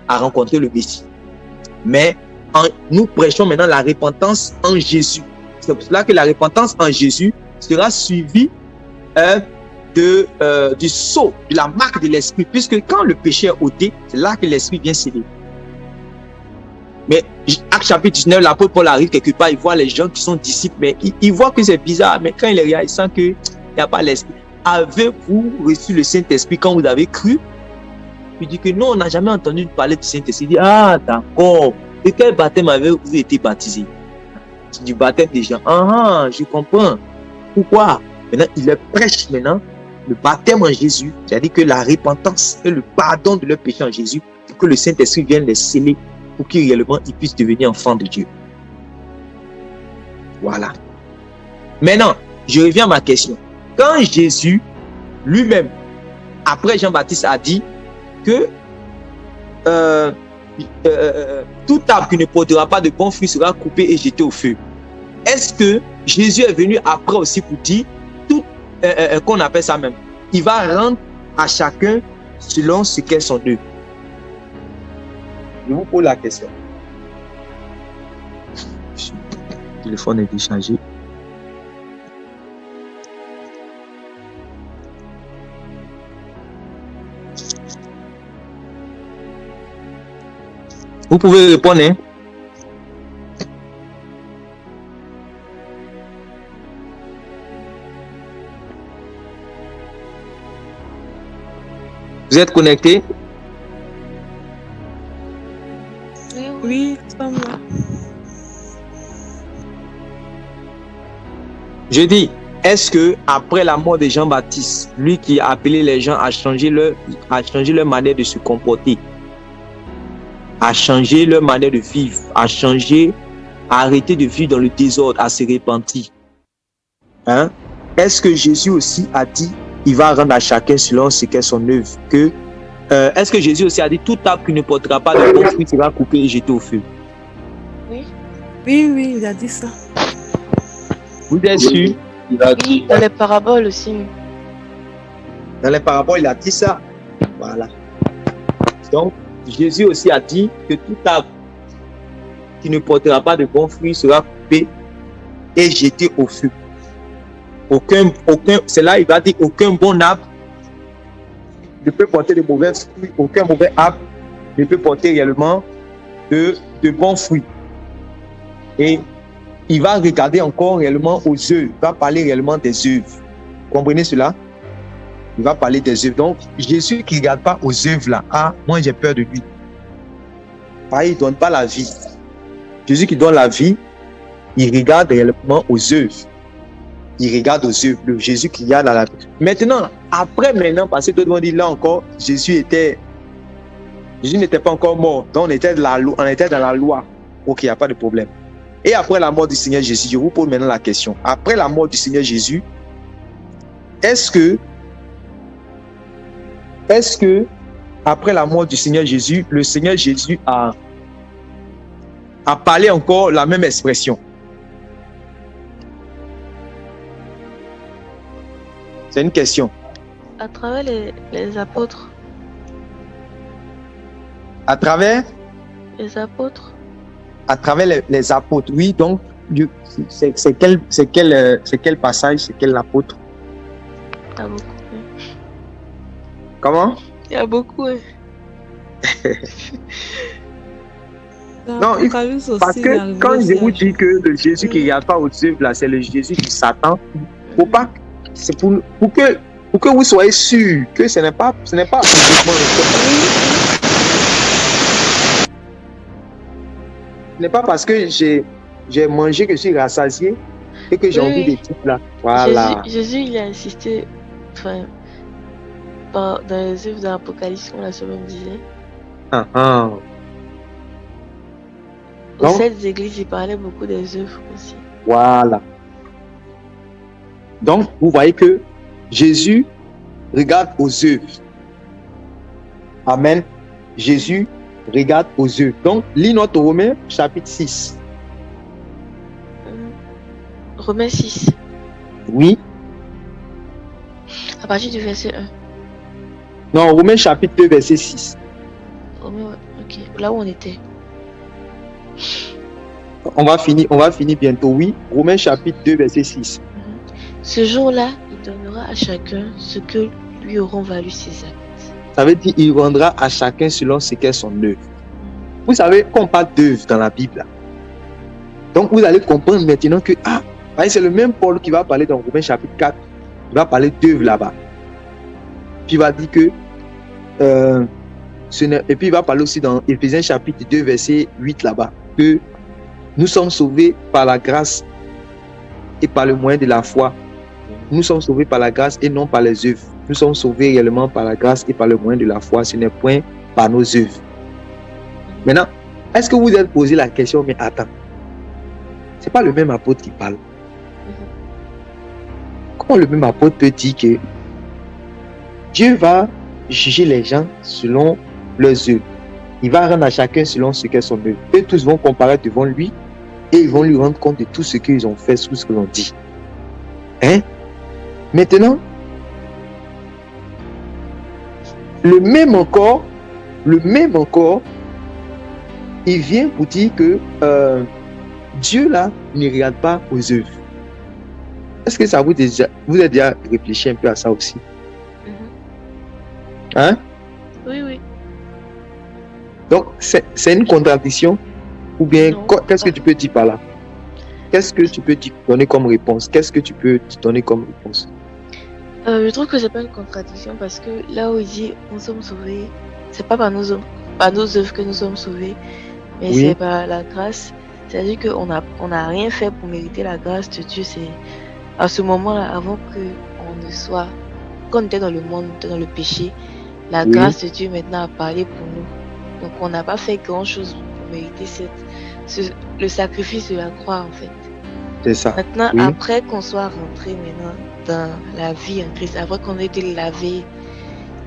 à rencontrer le Messie. Mais nous prêchons maintenant la repentance en Jésus. C'est pour cela que la repentance en Jésus sera suivie du sceau, de la marque de l'Esprit. Puisque quand le péché est ôté, c'est là que l'Esprit vient sceller. Mais Acte chapitre 19, l'apôtre Paul arrive quelque part, il voit les gens qui sont disciples, mais il voit que c'est bizarre. Mais quand il regarde, il sent qu'il n'y a pas l'Esprit. Avez-vous reçu le Saint-Esprit quand vous avez cru? Il dit que non, on n'a jamais entendu parler du Saint-Esprit. Il dit, ah d'accord. Et quel baptême avez-vous été baptisé? Du baptême des gens. Ah, je comprends. Pourquoi? Maintenant, il leur prêche maintenant le baptême en Jésus. C'est-à-dire que la repentance et le pardon de leurs péchés en Jésus, pour que le Saint-Esprit vienne les sceller pour qu'ils réellement ils puissent devenir enfants de Dieu. Voilà. Maintenant, je reviens à ma question. Quand Jésus lui-même, après Jean-Baptiste, a dit que tout arbre qui ne portera pas de bons fruits sera coupé et jeté au feu. Est-ce que Jésus est venu après aussi pour dire tout, qu'on appelle ça même, il va rendre à chacun selon ce qu'est son œuvre? Je vous pose la question. Le téléphone est déchargé. Vous pouvez répondre, hein? Vous êtes connecté? Oui, ça va. Je dis, est-ce que après la mort de Jean-Baptiste, lui qui a appelé les gens à changer leur manière de se comporter, à changer leur manière de vivre, à arrêter de vivre dans le désordre, à se repentir. Hein? Est-ce que Jésus aussi a dit, il va rendre à chacun selon ce qu'est son œuvre, est-ce que Jésus aussi a dit, tout arbre qui ne portera pas de bons fruits sera coupé et jeté au feu? Oui. Oui, il a dit ça. Vous êtes sûr? Oui, dans les paraboles aussi. Dans les paraboles, il a dit ça. Voilà. Donc, Jésus aussi a dit que tout arbre qui ne portera pas de bons fruits sera coupé et jeté au feu. C'est là il va dire aucun bon arbre ne peut porter de mauvais fruits, aucun mauvais arbre ne peut porter réellement de bons fruits. Et il va regarder encore réellement aux œuvres, il va parler réellement des œuvres. Vous comprenez cela? Il va parler des œuvres. Donc, Jésus qui ne regarde pas aux œuvres là. Ah, moi j'ai peur de lui. Pareil, il ne donne pas la vie. Jésus qui donne la vie, il regarde réellement aux œuvres. Il regarde aux œuvres. Le Jésus qui regarde à la vie. Maintenant, parce que tout le monde dit là encore, Jésus n'était pas encore mort. Donc, on était dans la loi. Ok, il n'y a pas de problème. Et après la mort du Seigneur Jésus, je vous pose maintenant la question. Après la mort du Seigneur Jésus, est-ce que après la mort du Seigneur Jésus, le Seigneur Jésus a parlé encore la même expression? C'est une question. À travers les apôtres. À travers les apôtres. À travers les apôtres, oui. Donc, c'est quel passage, c'est quel apôtre? Il y a beaucoup. Comment? Il y a beaucoup. Non, parce que quand je vous dis que le Jésus qui ne regarde pas aux œuvres, là, c'est le Jésus du Satan, faut pas, c'est pour que vous soyez sûr que ce n'est pas physiquement le cas. Ce n'est pas parce que j'ai mangé que je suis rassasié et que j'ai envie de dire là. Voilà. Jésus, il a insisté dans les œuvres de l'Apocalypse, comme la sœur me disait. Aux 7 églises, il parlait beaucoup des œuvres aussi. Voilà. Donc, vous voyez que Jésus regarde aux œuvres. Amen. Jésus regarde aux œuvres. Donc, lis notre Romains chapitre 6. Romains 6. Oui. À partir du verset 1. Non, Romains chapitre 2, verset 6. Romains, ok. Là où on était. On va finir bientôt, oui. Romains chapitre 2, verset 6. Ce jour-là, il donnera à chacun ce que lui auront valu ses actes. Ça veut dire qu'il rendra à chacun selon ce qu'est son œuvre. Vous savez qu'on parle d'œuvre dans la Bible. Donc vous allez comprendre maintenant que c'est le même Paul qui va parler dans Romains chapitre 4. Il va parler d'œuvre là-bas. Puis il va dire que et puis il va parler aussi dans Éphésiens chapitre 2 verset 8 là-bas que nous sommes sauvés par la grâce et par le moyen de la foi. Nous sommes sauvés par la grâce et non par les œuvres. Nous sommes sauvés réellement par la grâce et par le moyen de la foi. Ce n'est point par nos œuvres. Maintenant, est-ce que vous vous êtes posé la question, mais attends, c'est pas le même apôtre qui parle? Comment le même apôtre peut dire que Dieu va juger les gens selon leurs œuvres? Il va rendre à chacun selon ce qu'est son œuvre. Eux tous vont comparaître devant lui et ils vont lui rendre compte de tout ce qu'ils ont fait, tout ce qu'ils ont dit. Maintenant, le même encore, il vient pour dire que Dieu là ne regarde pas aux œuvres. Est-ce que ça vous avez déjà réfléchi un peu à ça aussi? Oui. Donc c'est une contradiction ou bien qu'est-ce que tu peux dire par là? Qu'est-ce que tu peux donner comme réponse? Qu'est-ce que tu peux donner comme réponse? Je trouve que c'est pas une contradiction parce que là où il dit nous sommes sauvés, c'est pas par nos œuvres que nous sommes sauvés, mais c'est par la grâce. C'est-à-dire qu'on n'a rien fait pour mériter la grâce de Dieu. C'est à ce moment-là, avant qu'on était dans le monde, dans le péché, la grâce de Dieu maintenant a parlé pour nous. Donc on n'a pas fait grand-chose pour mériter le sacrifice de la croix en fait. C'est ça. Maintenant, après qu'on soit rentré maintenant dans la vie en Christ, après qu'on ait été lavé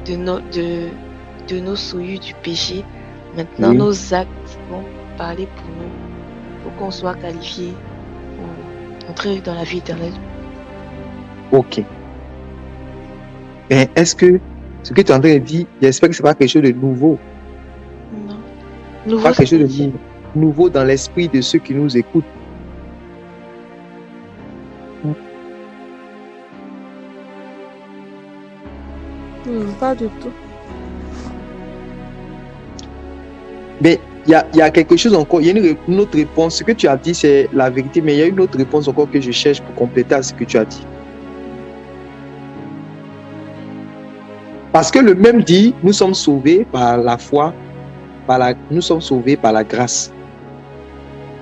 de nos souillures du péché, maintenant nos actes vont parler pour nous, pour qu'on soit qualifié pour entrer dans la vie éternelle. Ok. Mais est-ce que ce que tu es en train de dire, j'espère que ce n'est pas quelque chose de nouveau? Non. Nouveau, pas quelque chose de nouveau dans l'esprit de ceux qui nous écoutent. Pas du tout. Mais il y a quelque chose encore, il y a une autre réponse. Ce que tu as dit, c'est la vérité, mais il y a une autre réponse encore que je cherche pour compléter à ce que tu as dit. Parce que le même dit, nous sommes sauvés par la foi, nous sommes sauvés par la grâce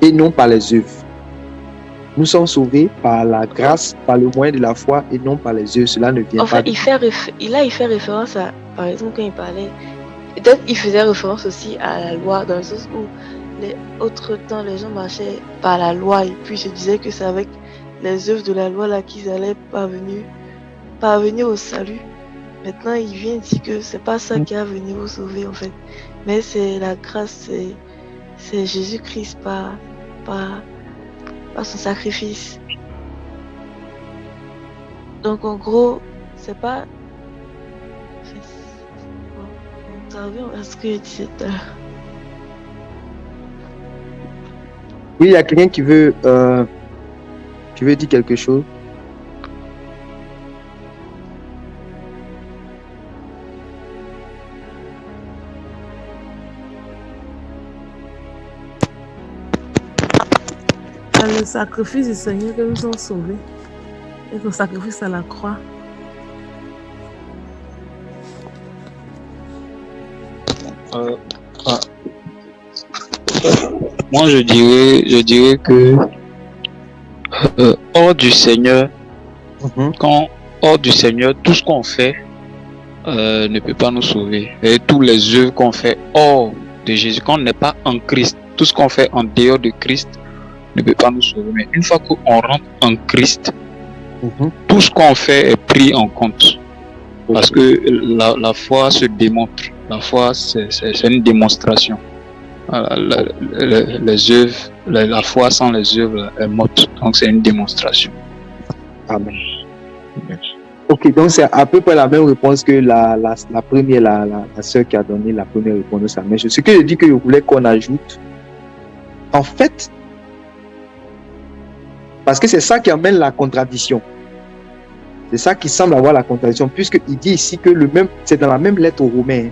et non par les œuvres. Nous sommes sauvés par la grâce, par le moyen de la foi et non par les œuvres. Cela ne vient En pas fait, de il fait référence à, par exemple, quand il parlait, peut-être il faisait référence aussi à la loi, dans le sens où autre temps, les gens marchaient par la loi et puis se disaient que c'est avec les œuvres de la loi là qu'ils allaient parvenir au salut. Maintenant, il vient dire que c'est pas ça qui a venu vous sauver en fait, mais c'est la grâce, c'est Jésus-Christ par son sacrifice. Donc en gros, c'est pas. Ça revient à ce que je disais tout à l'heure. Oui, il y a quelqu'un qui veut dire quelque chose. Par le sacrifice du Seigneur que nous sommes sauvés. Et son sacrifice à la croix. Moi, je dirais que hors du Seigneur, hors du Seigneur, tout ce qu'on fait ne peut pas nous sauver. Et tous les œuvres qu'on fait hors de Jésus, quand on n'est pas en Christ, tout ce qu'on fait en dehors de Christ ne peut pas nous sauver. Mais une fois qu'on rentre en Christ, tout ce qu'on fait est pris en compte. Parce que la foi se démontre. La foi, c'est une démonstration. Les œuvres, la foi sans les œuvres est morte. Donc c'est une démonstration. Amen. Ok, donc c'est à peu près la même réponse que la première, la sœur qui a donné la première réponse à Mèche. Ce que je dis que je voulais qu'on ajoute, en fait, parce que c'est ça qui amène la contradiction. C'est ça qui semble avoir la contradiction, puisqu'il dit ici que c'est dans la même lettre aux Romains.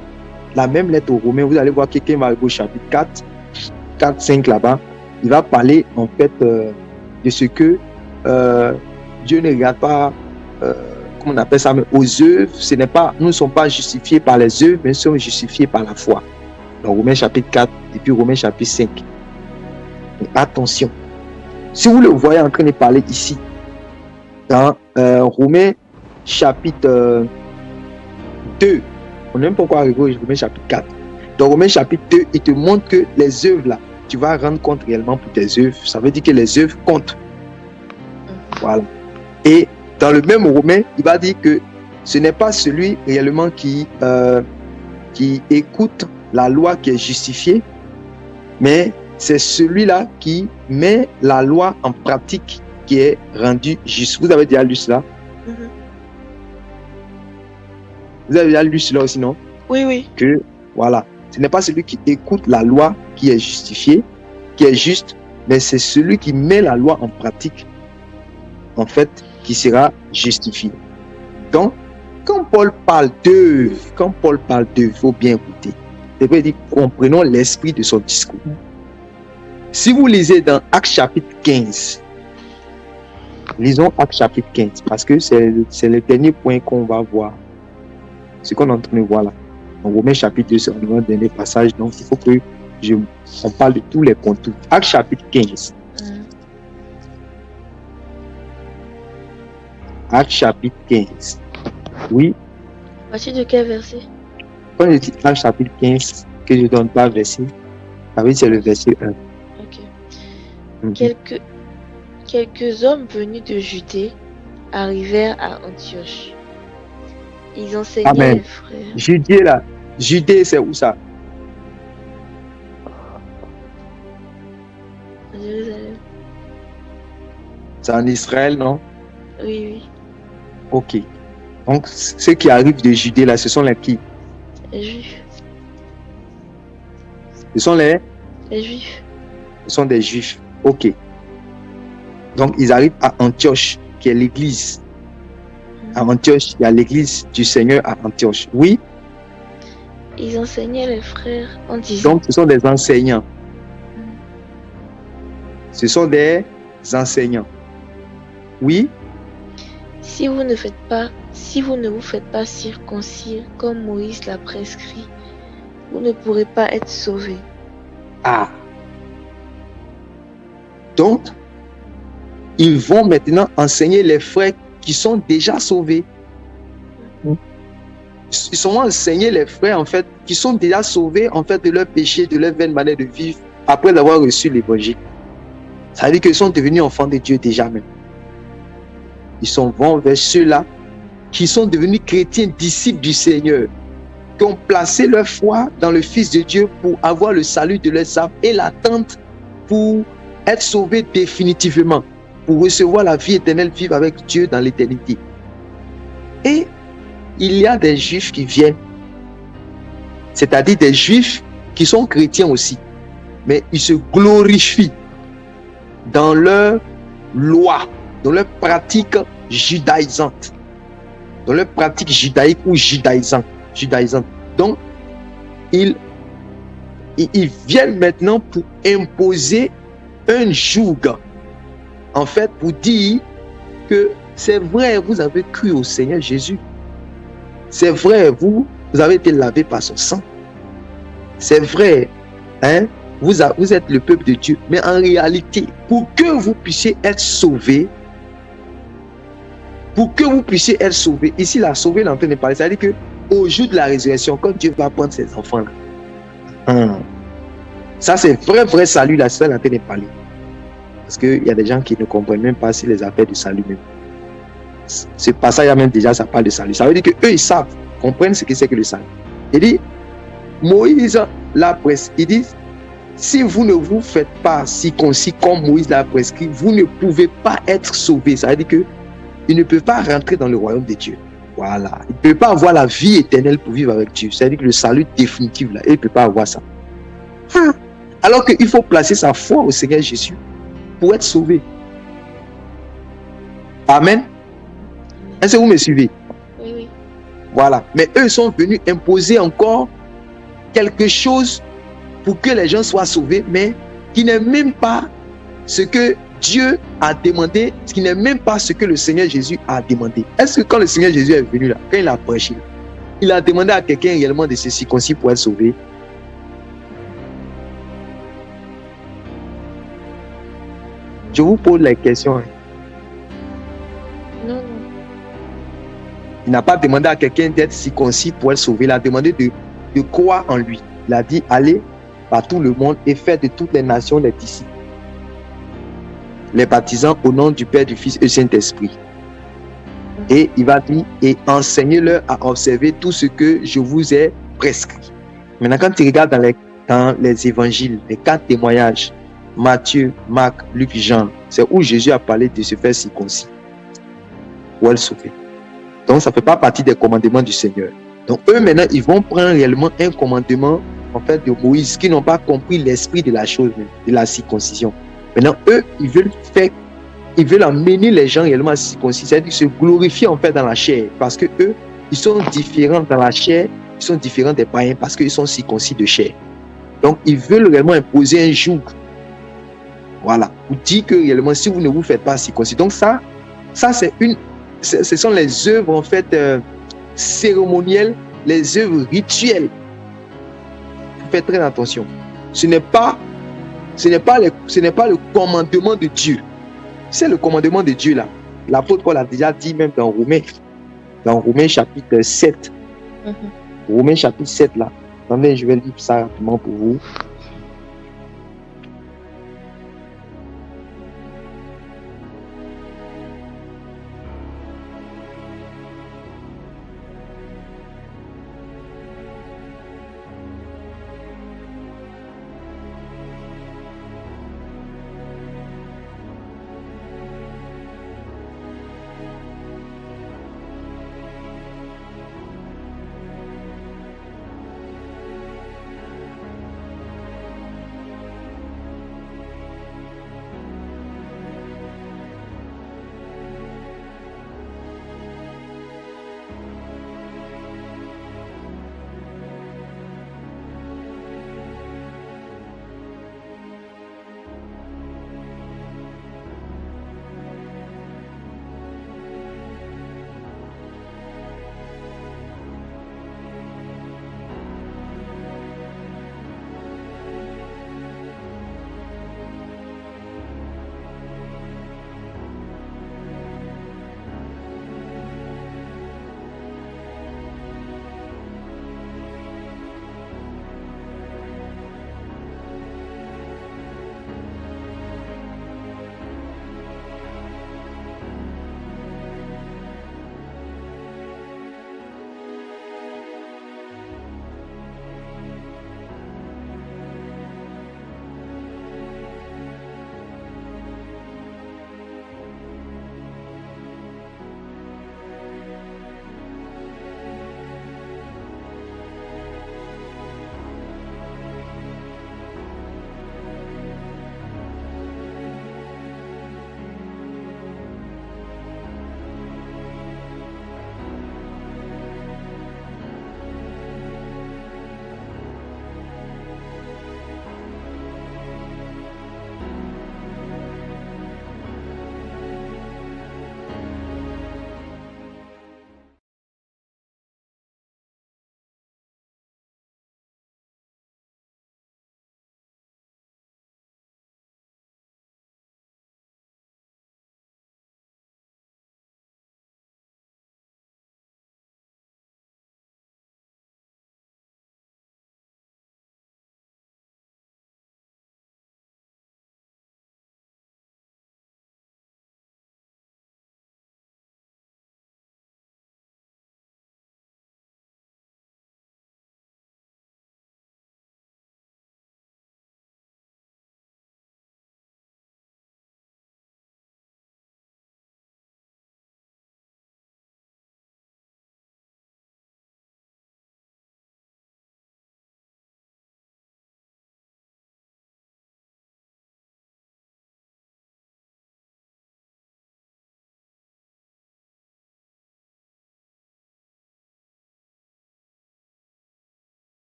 La même lettre aux Romains, vous allez voir quelqu'un va au chapitre 4, 5 là-bas. Il va parler en fait de ce que Dieu ne regarde pas, comment on appelle ça, mais aux œuvres. Nous ne sommes pas justifiés par les œuvres, mais nous sommes justifiés par la foi. Dans Romains chapitre 4 et puis Romains chapitre 5. Mais attention, si vous le voyez en train de parler ici, dans Romains chapitre 2, on n'aime pas pourquoi arriver au Romains chapitre 4. Dans Romains chapitre 2, il te montre que les œuvres là, tu vas rendre compte réellement pour tes œuvres. Ça veut dire que les œuvres comptent. Voilà. Et dans le même Romain, il va dire que ce n'est pas celui réellement qui écoute la loi qui est justifié, mais c'est celui-là qui met la loi en pratique qui est rendu juste. Vous avez déjà lu cela? Vous avez déjà lu cela aussi, non? Oui. Que, voilà. Ce n'est pas celui qui écoute la loi qui est justifié, qui est juste, mais c'est celui qui met la loi en pratique, en fait, qui sera justifié. Donc, quand Paul parle d'œuvre, il faut bien écouter. C'est vrai, il dit, comprenons l'esprit de son discours. Si vous lisez dans Actes chapitre 15, lisons Actes chapitre 15, parce que c'est le dernier point qu'on va voir. Ce qu'on est en train de voir là. En Romains chapitre 2, c'est un dernier passage, donc il faut que on parle de tous les contours. Actes chapitre 15. Actes chapitre 15. Oui. À partir de quel verset? Quand je dis Actes chapitre 15, que je ne donne pas verset, ça veut dire c'est le verset 1. Ok. Quelques hommes venus de Judée arrivèrent à Antioche. Ils enseignaient les frères. Judée là. Judée, c'est où ça? Jérusalem. C'est en Israël, non? Oui. Ok. Donc, ceux qui arrivent de Judée là, ce sont les qui? Les Juifs. Ce sont les Juifs. Ce sont des Juifs. Ok. Donc, ils arrivent à Antioche, qui est l'église. À Antioche, il y a l'église du Seigneur à Antioche. Oui. Ils enseignaient les frères en disant. Donc, ce sont des enseignants. Ce sont des enseignants. Oui. Si vous ne faites pas Si vous ne vous faites pas circoncire comme Moïse l'a prescrit, vous ne pourrez pas être sauvés. Ah. Donc, ils vont maintenant enseigner les frères qui sont déjà sauvés. Ils sont enseigner les frères, en fait, qui sont déjà sauvés, en fait, de leur péché, de leur vaine manière de vivre, après avoir reçu l'évangile. Ça veut dire qu'ils sont devenus enfants de Dieu déjà même. Ils sont vont vers ceux-là qui sont devenus chrétiens, disciples du Seigneur, qui ont placé leur foi dans le Fils de Dieu pour avoir le salut de leurs âmes et l'attente pour être sauvés définitivement, pour recevoir la vie éternelle, vivre avec Dieu dans l'éternité. Et il y a des juifs qui viennent, c'est-à-dire des juifs qui sont chrétiens aussi, mais ils se glorifient dans leur loi, dans leur pratique judaïsante, dans leur pratique judaïque ou judaïsante. Donc, ils viennent maintenant pour imposer un joug, en fait, pour dire que c'est vrai, vous avez cru au Seigneur Jésus. C'est vrai, vous avez été lavé par son sang. C'est vrai, hein, vous êtes le peuple de Dieu. Mais en réalité, pour que vous puissiez être sauvés, ici la sauver, il est en train de parler, c'est-à-dire qu'au jour de la résurrection, quand Dieu va prendre ses enfants là, ça c'est vrai salut, là, c'est ça qu'il est en train de parler. Parce qu'il y a des gens qui ne comprennent même pas si les affaires du salut même. Ce passage même déjà, ça parle de salut. Ça veut dire qu'eux, ils savent, comprennent ce que c'est que le salut. Il dit, Moïse l'a prescrit. Il dit, si vous ne vous faites pas circoncis comme Moïse l'a prescrit, vous ne pouvez pas être sauvés. Ça veut dire qu'ils ne peuvent pas rentrer dans le royaume de Dieu. Voilà. Ils ne peuvent pas avoir la vie éternelle pour vivre avec Dieu. C'est-à-dire que le salut définitif, là, ils ne peuvent pas avoir ça. Alors qu'il faut placer sa foi au Seigneur Jésus pour être sauvé. Amen. Est-ce que vous me suivez? Oui, oui. Voilà. Mais eux sont venus imposer encore quelque chose pour que les gens soient sauvés, mais qui n'est même pas ce que Dieu a demandé, ce qui n'est même pas ce que le Seigneur Jésus a demandé. Est-ce que quand le Seigneur Jésus est venu là, quand il a prêché, il a demandé à quelqu'un réellement de se circoncire pour être sauvé? Je vous pose la question. Non. Il n'a pas demandé à quelqu'un d'être circoncis pour être sauvé. Il a demandé de croire en lui. Il a dit, allez par tout le monde et faites de toutes les nations des disciples, les baptisant au nom du Père, du Fils et du Saint-Esprit. Et il va dire, et enseignez-leur à observer tout ce que je vous ai prescrit. Maintenant, quand tu regardes dans les évangiles, les 4 témoignages, Matthieu, Marc, Luc, Jean, c'est où Jésus a parlé de se faire circoncis pour être sauvé. Donc, ça ne fait pas partie des commandements du Seigneur. Donc, eux, maintenant, ils vont prendre réellement un commandement, en fait, de Moïse, qui n'ont pas compris l'esprit de la chose, de la circoncision. Maintenant, eux, ils veulent amener les gens réellement à se circoncire, c'est-à-dire se glorifier, en fait, dans la chair. Parce que eux, ils sont différents dans la chair, ils sont différents des païens, parce qu'ils sont circoncis de chair. Donc, ils veulent réellement imposer un joug. Voilà. Pour dire que réellement, si vous ne vous faites pas circoncis. Donc, ça ce sont les œuvres, en fait, cérémonielles, les œuvres rituelles. Faites très attention. Ce n'est pas le commandement de Dieu. C'est le commandement de Dieu là. L'apôtre Paul a déjà dit même dans Romains chapitre 7. Romains chapitre 7 là. Attendez, je vais lire ça rapidement pour vous.